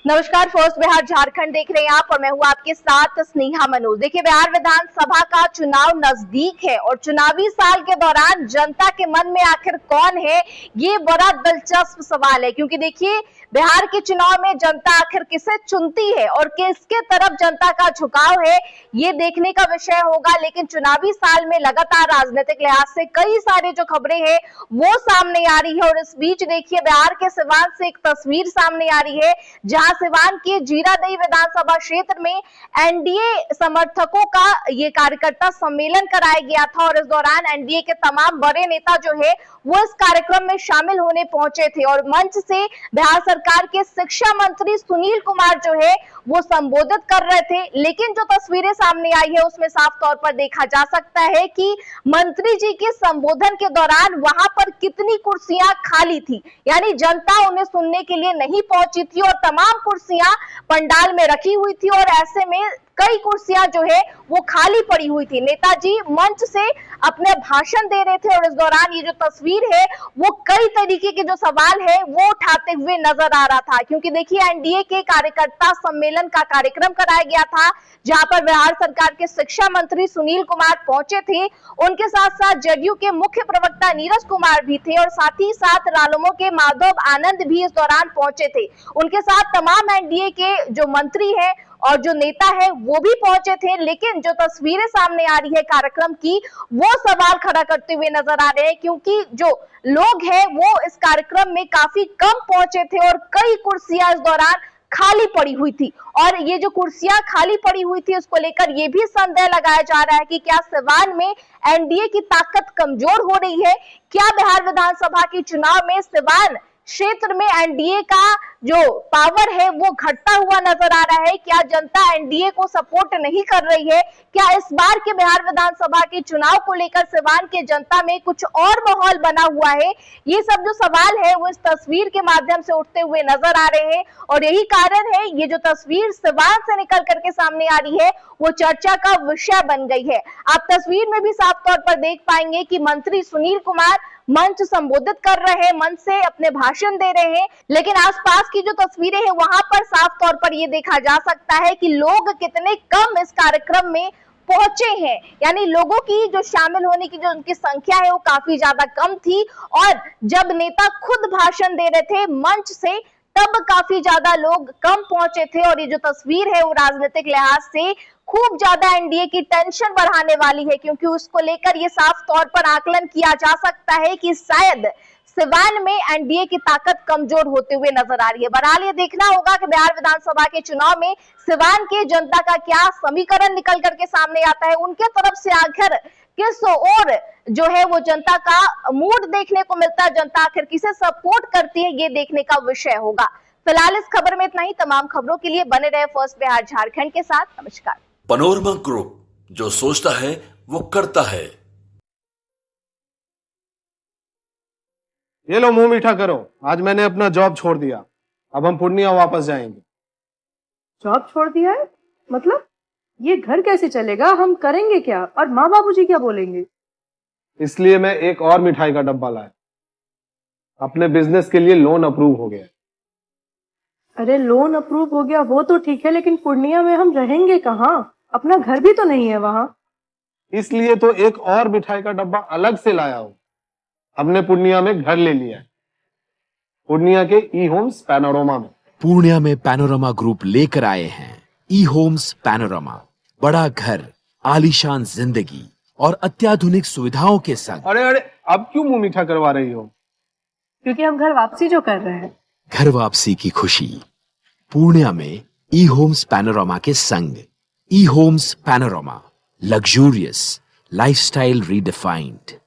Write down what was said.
नमस्कार, फर्स्ट बिहार झारखंड देख रहे हैं आप और मैं हूं आपके साथ स्नेहा मनोज। देखिए, बिहार विधानसभा का चुनाव नजदीक है और चुनावी साल के दौरान जनता के मन में आखिर कौन है, ये बड़ा दिलचस्प सवाल है। क्योंकि देखिए, बिहार के चुनाव में जनता आखिर किसे चुनती है और किसके तरफ जनता का झुकाव है, ये देखने का विषय होगा। लेकिन चुनावी साल में लगातार राजनीतिक लिहाज से कई सारी जो खबरें हैं वो सामने आ रही है और इस बीच देखिए, बिहार के सिवान से एक तस्वीर सामने आ रही है जहां सिवान के जीरादेई विधानसभा क्षेत्र में एनडीए समर्थकों का ये कार्यकर्ता सम्मेलन कराया गया था और इस दौरान एनडीए के तमाम बड़े नेता जो है वो इस कार्यक्रम में शामिल होने पहुंचे थे और मंच से बिहार सरकार के शिक्षा मंत्री सुनील कुमार जो है वो संबोधित कर रहे थे। लेकिन जो तस्वीरें सामने आई है उसमें साफ तौर पर देखा जा सकता है कि मंत्री जी के संबोधन के दौरान वहां पर कितनी कुर्सियां खाली थी, यानी जनता उन्हें सुनने के लिए नहीं पहुंची थी और तमाम कुर्सियां पंडाल में रखी हुई थी और ऐसे में कई कुर्सियां जो है वो खाली पड़ी हुई थी। नेताजी मंच से अपने भाषण दे रहे थे और इस दौरान ये जो तस्वीर है वो कई तरीके के जो सवाल है वो उठाते हुए नजर आ रहा था। क्योंकि देखिए, एनडीए के कार्यकर्ता सम्मेलन का कार्यक्रम कराया गया था जहां पर बिहार सरकार के शिक्षा मंत्री सुनील कुमार पहुंचे थे। उनके साथ साथ जदयू के मुख्य प्रवक्ता नीरज कुमार भी थे और साथ ही साथ रालोमो के माधव आनंद भी इस दौरान पहुंचे थे। उनके साथ तमाम एनडीए के जो मंत्री है और जो नेता है वो भी पहुंचे थे। लेकिन जो तस्वीरें सामने आ रही है कार्यक्रम की, वो सवाल खड़ा करते हुए नजर आ रहे हैं क्योंकि जो लोग हैं वो इस कार्यक्रम में काफी कम पहुंचे थे और कई कुर्सियां इस दौरान खाली पड़ी हुई थी। और ये जो कुर्सियां खाली पड़ी हुई थी उसको लेकर ये भी संदेह लगाया जा रहा है कि क्या सिवान में एनडीए की ताकत कमजोर हो रही है, क्या बिहार विधानसभा के चुनाव में सिवान क्षेत्र में एनडीए का जो पावर है वो घटता हुआ नजर आ रहा है, क्या जनता एनडीए को सपोर्ट नहीं कर रही है, क्या इस बार के बिहार विधानसभा के चुनाव को लेकर सिवान के जनता में कुछ और माहौल बना हुआ है। ये सब जो सवाल है वो इस तस्वीर के माध्यम से उठते हुए नजर आ रहे हैं और यही कारण है ये जो तस्वीर सिवान से निकल करके सामने आ रही है वो चर्चा का विषय बन गई है। आप तस्वीर में भी साफ तौर पर देख पाएंगे कि मंत्री सुनील कुमार मंच संबोधित कर रहे हैं, मंच से अपने भाषण दे रहे हैं। लेकिन आसपास की जो तस्वीरें हैं वहां पर साफ तौर पर ये देखा जा सकता है कि लोग कितने कम इस कार्यक्रम में पहुंचे हैं, यानी लोगों की जो शामिल होने की जो उनकी संख्या है वो काफी ज्यादा कम थी। और जब नेता खुद भाषण दे रहे थे मंच से तब काफी ज्यादा लोग कम पहुंचे थे और ये जो तस्वीर है वो राजनीतिक लिहाज से खूब ज्यादा एनडीए की टेंशन बढ़ाने वाली है क्योंकि उसको लेकर ये साफ तौर पर आकलन किया जा सकता है कि शायद सिवान में एनडीए की ताकत कमजोर होते हुए नजर आ रही है। बहरहाल ये देखना होगा कि बिहार विधानसभा के चुनाव में सिवान के जनता का क्या समीकरण निकल करके सामने आता है, उनके तरफ से आखिर किस और जो है वो जनता का मूड देखने को मिलता है, जनता आखिर किसे सपोर्ट करती है, ये देखने का विषय होगा। फिलहाल इस खबर में इतना ही। तमाम खबरों के लिए बने रहे फर्स्ट बिहार झारखंड के साथ। नमस्कार। पनोरमा ग्रुप, जो सोचता है वो करता है। ये लो, मुंह मीठा करो। आज मैंने अपना जॉब छोड़ दिया, अब हम पूर्णिया वापस जाएंगे। जॉब छोड़ दिया है? मतलब ये घर कैसे चलेगा, हम करेंगे क्या और माँ बाबूजी क्या बोलेंगे? इसलिए मैं एक और मिठाई का डब्बा लाया। अपने बिजनेस के लिए लोन अप्रूव हो गया। अरे लोन अप्रूव हो गया वो तो ठीक है, लेकिन पूर्णिया में हम रहेंगे कहाँ? अपना घर भी तो नहीं है वहां। इसलिए तो एक और मिठाई का डब्बा अलग से लाया हूं। हमने पूर्णिया में घर ले लिया है, पूर्णिया के ई होम्स पैनोरमा में। पूर्णिया में पैनोरमा ग्रुप लेकर आए हैं ई होम्स पैनोरमा, बड़ा घर, आलीशान जिंदगी और अत्याधुनिक सुविधाओं के संग। अरे अरे, अब क्यों मुंह मीठा करवा रही हो? क्योंकि हम घर वापसी जो कर रहे हैं। घर वापसी की खुशी पूर्णिया में ई होम्स पैनोरमा के संग। E homes panorama, luxurious lifestyle redefined.